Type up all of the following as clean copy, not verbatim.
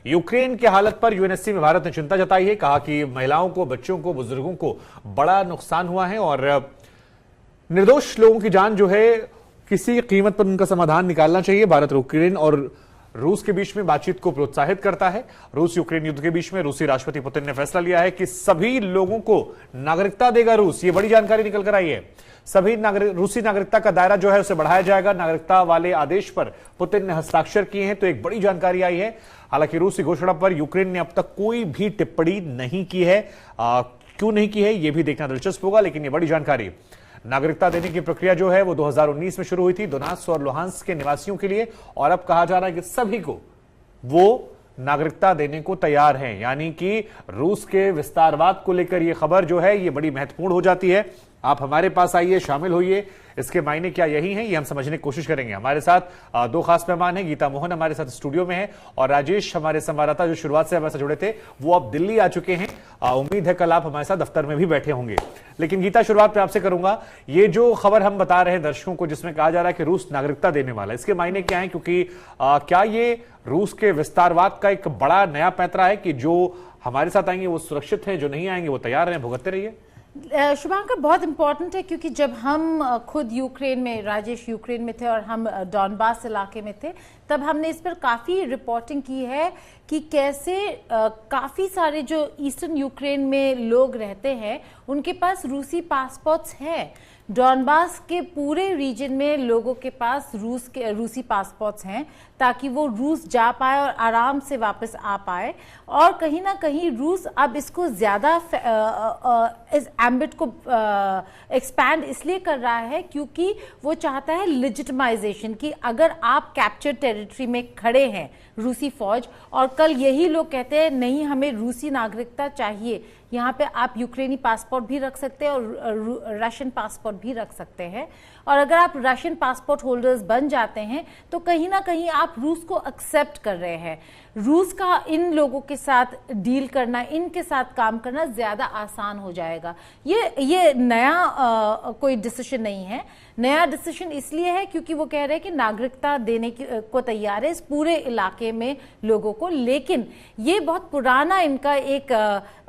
Ukraine की हालत पर यूएनएससी में भारत ने चिंता जताई है। कहा कि महिलाओं को, बच्चों को, बुजुर्गों को बड़ा नुकसान हुआ है और निर्दोष लोगों की जान जो है किसी कीमत पर उनका समाधान निकालना चाहिए। भारत यूक्रेन और रूस के बीच में बातचीत को प्रोत्साहित करता है। रूस यूक्रेन युद्ध के बीच में रूसी राष्ट्रपति पुतिन ने फैसला लिया है कि सभी लोगों को नागरिकता देगा रूस। ये बड़ी जानकारी निकल कर आई है। सभी रूसी नागरिकता का दायरा जो है उसे बढ़ाया जाएगा। नागरिकता वाले आदेश पर पुतिन ने हस्ताक्षर किए हैं, तो एक बड़ी जानकारी आई है। हालांकि रूस की घोषणा पर यूक्रेन ने अब तक कोई भी टिप्पणी नहीं की है। क्यों नहीं की है यह भी देखना दिलचस्प होगा, लेकिन यह बड़ी जानकारी। नागरिकता देने की प्रक्रिया जो है वो 2019 में शुरू हुई थी दोनेत्स्क और लुहांस्क के निवासियों के लिए, और अब कहा जा रहा है कि सभी को वो नागरिकता देने को तैयार हैं। यानी कि रूस के विस्तारवाद को लेकर यह खबर जो है ये बड़ी महत्वपूर्ण हो जाती है। आप हमारे पास आइए, शामिल होइए। इसके मायने क्या यही हैं ये हम समझने की कोशिश करेंगे। हमारे साथ दो खास मेहमान हैं। गीता मोहन हमारे साथ स्टूडियो में है और राजेश हमारे संवाददाता जो शुरुआत से हमारे साथ जुड़े थे वो अब दिल्ली आ चुके हैं। उम्मीद है कल आप हमारे साथ दफ्तर में भी बैठे होंगे। लेकिन गीता, शुरुआत में आपसे करूंगा। ये जो खबर हम बता रहे हैं दर्शकों को जिसमें कहा जा रहा है कि रूस नागरिकता देने वाला है, इसके मायने क्या है? क्योंकि क्या ये रूस के विस्तारवाद का एक बड़ा नया पैंतरा है कि जो हमारे साथ आएंगे वो सुरक्षित हैं, जो नहीं आएंगे वो तैयार हैं, भुगतते रहिए? शुभांकर, बहुत इंपॉर्टेंट है क्योंकि जब हम खुद यूक्रेन में, राजेश यूक्रेन में थे और हम डॉनबास इलाके में थे, तब हमने इस पर काफ़ी रिपोर्टिंग की है कि कैसे काफ़ी सारे जो ईस्टर्न यूक्रेन में लोग रहते हैं उनके पास रूसी पासपोर्ट्स हैं। डॉनबास के पूरे रीजन में लोगों के पास रूसी पासपोर्ट्स हैं ताकि वो रूस जा पाए और आराम से वापस आ पाए। और कहीं ना कहीं रूस अब इसको ज़्यादा इस एम्बिट को एक्सपैंड इसलिए कर रहा है क्योंकि वो चाहता है लेजिटिमाइजेशन, कि अगर आप कैप्चर टेरिटरी में खड़े हैं रूसी फौज और कल यही लोग कहते हैं नहीं हमें रूसी नागरिकता चाहिए, यहाँ पे आप यूक्रेनी पासपोर्ट भी रख सकते हैं और रशियन पासपोर्ट भी रख सकते हैं, और अगर आप रशियन पासपोर्ट होल्डर्स बन जाते हैं तो कहीं ना कहीं आप रूस को एक्सेप्ट कर रहे हैं। रूस का इन लोगों के साथ डील करना, इनके साथ काम करना ज़्यादा आसान हो जाएगा। ये नया कोई डिसीजन नहीं है। नया डिसीजन इसलिए है क्योंकि वो कह रहे हैं कि नागरिकता देने को तैयार है इस पूरे इलाके में लोगों को, लेकिन ये बहुत पुराना इनका एक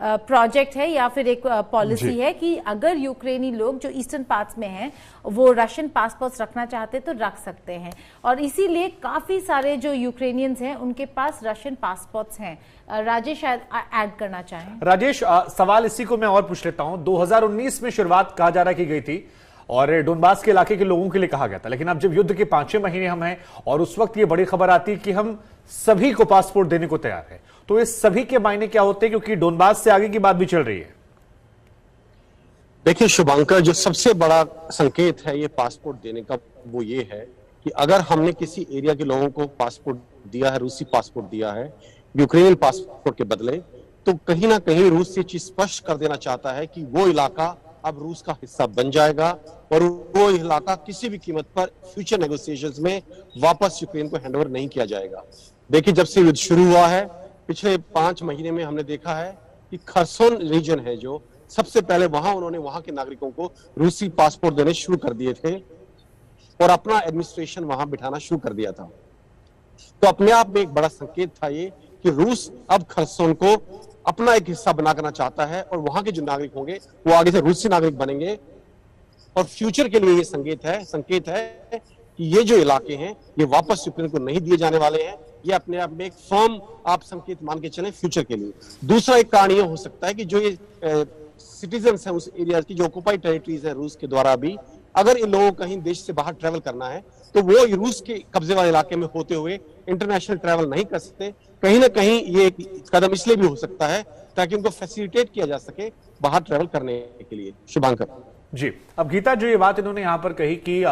प्रोजेक्ट है या फिर एक पॉलिसी है कि अगर यूक्रेनी लोग जो ईस्टर्न पार्ट्स में हैं वो रशियन पासपोर्ट्स रखना चाहते तो रख सकते हैं, और इसीलिए काफ़ी सारे जो यूक्रेनियंस हैं उनके पास रशियन पासपोर्ट्स हैं। राजेश शायद ऐड करना चाहें। राजेश, सवाल इसी को मैं और पूछ लेता हूं। 2019 में शुरुआत कहा जा रहा की गई थी और डोनबास के इलाके के लोगों के लिए कहा गया था, लेकिन अब जब युद्ध के 5-6 महीने हम हैं और उस वक्त ये बड़ी खबर आती है कि हम सभी को पासपोर्ट देने को तैयार है, तो इस सभी के मायने क्या होते हैं? क्योंकि डोनबास से आगे की बात भी चल रही है। देखिए शुभांकर, जो सबसे बड़ा संकेत है ये पासपोर्ट देने का, वो ये है कि अगर हमने किसी एरिया के लोगों को पासपोर्ट दिया है, रूसी पासपोर्ट दिया है यूक्रेनियन पासपोर्ट के बदले, तो कहीं ना कहीं रूस ये चीज स्पष्ट कर देना चाहता है कि वो इलाका अब रूस का हिस्सा बन जाएगा और वो इलाका किसी भी कीमत पर फ्यूचर नेगोशिएशंस में वापस यूक्रेन को हैंडओवर नहीं किया जाएगा। देखिए, जब से युद्ध शुरू हुआ है पिछले 5 महीने में हमने देखा है कि खरसोन रीजन है जो सबसे पहले वहां उन्होंने वहां के नागरिकों को रूसी पासपोर्ट देने शुरू कर दिए थे और अपना एडमिनिस्ट्रेशन वहां बिठाना शुरू कर दिया था। तो अपने आप में एक बड़ा संकेत था ये कि रूस अब खरसोन को अपना एक हिस्सा बना करना चाहता है और वहां के जो नागरिक होंगे वो आगे से रूसी नागरिक बनेंगे, और फ्यूचर के लिए ये संकेत है कि ये जो इलाके हैं ये वापस यूक्रेन को नहीं दिए जाने वाले हैं। ये अपने आप में एक फर्म आप संकेत मान के चलें फ्यूचर के लिए। दूसरा एक कारण ये हो सकता है कि जो ये सिटीजन्स हैं उस एरिया की, जो ऑक्युपाइड टेरिटरीज है रूस के द्वारा भी, अगर इन लोगों को कहीं देश से बाहर ट्रैवल करना है तो वो रूस के कब्जे वाले इलाके में होते हुए इंटरनेशनल ट्रैवल नहीं कर सकते। कहीं ना कहीं ये एक कदम इसलिए भी हो सकता है ताकि उनको फैसिलिटेट किया जा सके बाहर ट्रैवल करने के लिए। शुभांकर जी, अब गीता, जो ये बात इन्होंने यहां पर कही कि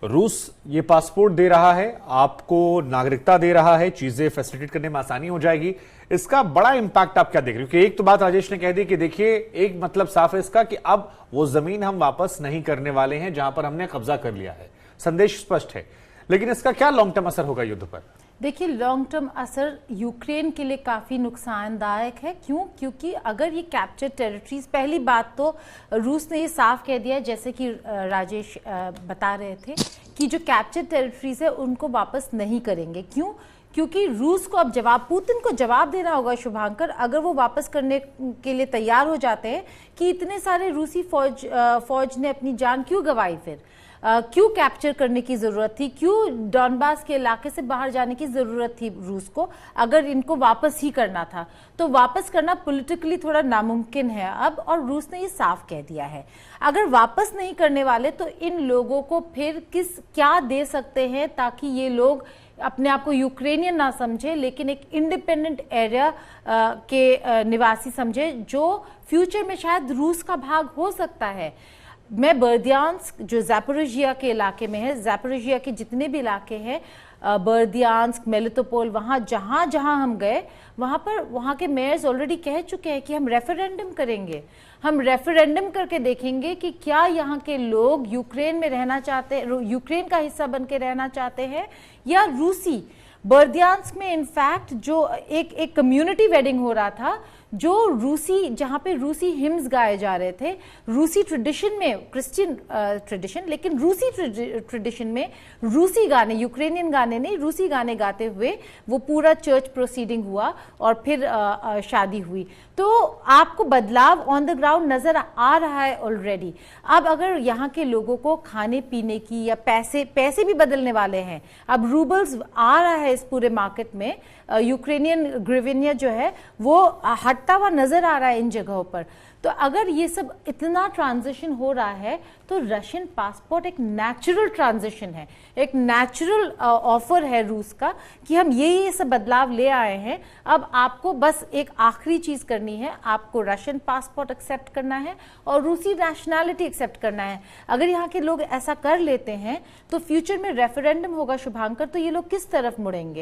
रूस ये पासपोर्ट दे रहा है, आपको नागरिकता दे रहा है, चीजें फैसिलिटेट करने में आसानी हो जाएगी, इसका बड़ा इंपैक्ट आप क्या देख रहे हो? क्योंकि एक तो बात राजेश ने कह दी कि देखिए एक मतलब साफ है इसका कि अब वो जमीन हम वापस नहीं करने वाले हैं जहां पर हमने कब्जा कर लिया है, संदेश स्पष्ट है, लेकिन इसका क्या लॉन्ग टर्म असर होगा युद्ध पर? देखिए, लॉन्ग टर्म असर यूक्रेन के लिए काफ़ी नुकसानदायक है। क्यों? क्योंकि अगर ये कैप्चर टेरिटरीज, पहली बात तो रूस ने ये साफ कह दिया, जैसे कि राजेश बता रहे थे, कि जो कैप्चर टेरिटरीज है उनको वापस नहीं करेंगे। क्यों? क्योंकि रूस को अब जवाब, पुतिन को जवाब देना होगा शुभांकर, अगर वो वापस करने के लिए तैयार हो जाते हैं कि इतने सारे रूसी फौज ने अपनी जान क्यों गंवाई, फिर क्यों कैप्चर करने की जरूरत थी, क्यों डॉनबास के इलाके से बाहर जाने की जरूरत थी रूस को, अगर इनको वापस ही करना था तो वापस करना पॉलिटिकली थोड़ा नामुमकिन है अब, और रूस ने ये साफ कह दिया है। अगर वापस नहीं करने वाले तो इन लोगों को फिर क्या दे सकते हैं ताकि ये लोग अपने आप को यूक्रेनियन ना समझे लेकिन एक इंडिपेंडेंट एरिया के निवासी समझे जो फ्यूचर में शायद रूस का भाग हो सकता है। मैं बर्दियांस्क जो ज़ैपोरिजिया के इलाके में है, ज़ैपोरिजिया के जितने भी इलाके हैं, बर्दियांस्क, मेलिटोपोल, वहाँ जहाँ हम गए वहाँ पर वहाँ के मेयर्स ऑलरेडी कह चुके हैं कि हम रेफरेंडम करेंगे, हम रेफरेंडम करके देखेंगे कि क्या यहाँ के लोग यूक्रेन में रहना चाहते, यूक्रेन का हिस्सा बन के रहना चाहते हैं या रूसी। बर्दियांस्क में इनफैक्ट जो एक कम्युनिटी वेडिंग हो रहा था, जो रूसी, जहाँ पे रूसी हिम्स गाए जा रहे थे, रूसी ट्रेडिशन में, क्रिश्चियन ट्रेडिशन लेकिन रूसी ट्रेडिशन में रूसी गाने, यूक्रेनियन गाने नहीं, रूसी गाने गाते हुए वो पूरा चर्च प्रोसीडिंग हुआ और फिर शादी हुई। तो आपको बदलाव ऑन द ग्राउंड नजर आ रहा है ऑलरेडी। अब अगर यहाँ के लोगों को खाने पीने की या पैसे भी बदलने वाले हैं, अब रूबल्स आ रहा है इस पूरे मार्केट में, यूक्रेनियन ग्रिविनिया जो है वो हटता हुआ नजर आ रहा है इन जगहों पर। तो अगर ये सब इतना ट्रांजिशन हो रहा है तो रशियन पासपोर्ट एक नेचुरल ट्रांजिशन है, एक नेचुरल ऑफर है रूस का कि हम ये सब बदलाव ले आए हैं। अब आपको बस एक आखिरी चीज करनी है, आपको रशियन पासपोर्ट एक्सेप्ट करना है और रूसी नेशनैलिटी एक्सेप्ट करना है। अगर यहाँ के लोग ऐसा कर लेते हैं तो फ्यूचर में रेफरेंडम होगा शुभांकर, तो ये लोग किस तरफ मुड़ेंगे?